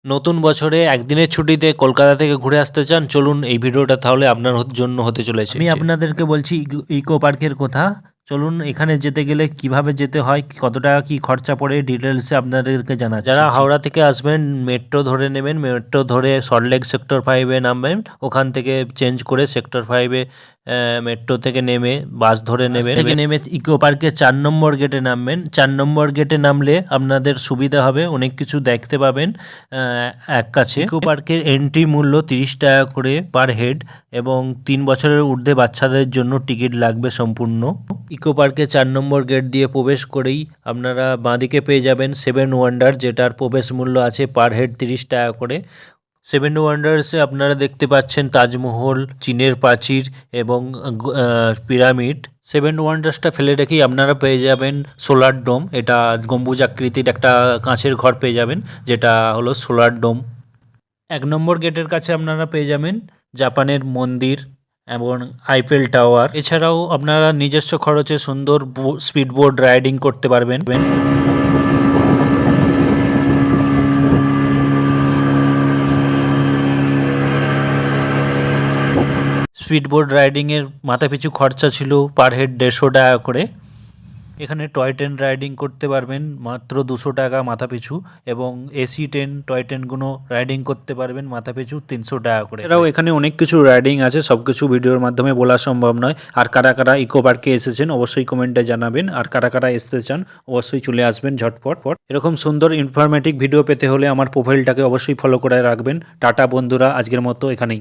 নতুন বছরে একদিনের ছুটিতে কলকাতা থেকে ঘুরে আসতে চান? চলুন এই ভিডিওটা তাহলে আপনার জন্য হতে চলেছে। আমি আপনাদেরকে বলছি ইকো পার্কের কথা। চলুন এখানে যেতে গেলে কিভাবে যেতে হয়, কত টাকা কি খরচা পড়ে ডিটেলসে আপনাদেরকে জানাচ্ছি। যারা হাওড়া থেকে আসবেন মেট্রো ধরে নেবেন, মেট্রো ধরে সল্টলেক সেক্টর 5-এ নামবেন, ওখান থেকে চেঞ্জ করে সেক্টর 5-এ মেট্রো থেকে নেমে বাস ধরে নেবেন, থেকে নেমে ইকো পার্কে 4 নম্বর গেটে নামবেন। 4 নম্বর গেটে নামলে আপনাদের সুবিধা হবে, অনেক কিছু দেখতে পাবেন এক কাছে। ইকো পার্কের এন্ট্রি মূল্য 30 টাকা করে পার হেড এবং 3 বছরের ঊর্ধ্বে বাচ্চাদের জন্য টিকিট লাগবে সম্পূর্ণ। ইকো পার্কে 4 নম্বর গেট দিয়ে প্রবেশ করেই আপনারা বাঁদিকে পেয়ে যাবেন 7 ওয়ান্ডার, যেটার প্রবেশ মূল্য আছে পার হেড 30 টাকা করে। 7 ওয়ান্ডার্সে আপনারা দেখতে পাচ্ছেন তাজমহল, চীনের প্রাচীর এবং পিরামিড। 7 ওয়ান্ডার্সটা ফেলে রেখেই আপনারা পেয়ে যাবেন সোলার ডোম। এটা গম্বুজ আকৃতির একটা কাঁচের ঘর পেয়ে যাবেন, যেটা হলো সোলার ডোম। 1 নম্বর গেটের কাছে আপনারা পেয়ে যাবেন জাপানের মন্দির এবং আইফেল টাওয়ার। এছাড়াও আপনারা নিজস্ব খরচে সুন্দর স্পিড বোট রাইডিং করতে পারবেন। স্পিডবোট রাইডিংয়ের মাথাপিছু খরচা ছিল পার হেড 150 টাকা করে। এখানে টয় ট্রেন রাইডিং করতে পারবেন মাত্র 200 টাকা মাথাপিছু, এবং এসি ট্রেন, টয় ট্রেনগুলো রাইডিং করতে পারবেন মাথাপিছু 300 টাকা করে। এছাড়াও এখানে অনেক কিছু রাইডিং আছে, সব কিছু ভিডিওর মাধ্যমে বলা সম্ভব নয়। আর কারা কারা ইকো পার্কে এসেছেন অবশ্যই কমেন্টে জানাবেন, আর কারা কারা আসতে চান অবশ্যই চলে আসবেন ঝটপট। এরকম সুন্দর ইনফরমেটিভ ভিডিও পেতে হলে আমার প্রোফাইলটাকে অবশ্যই ফলো করে রাখবেন। টাটা বন্ধুরা, আজকের মতো এখানেই।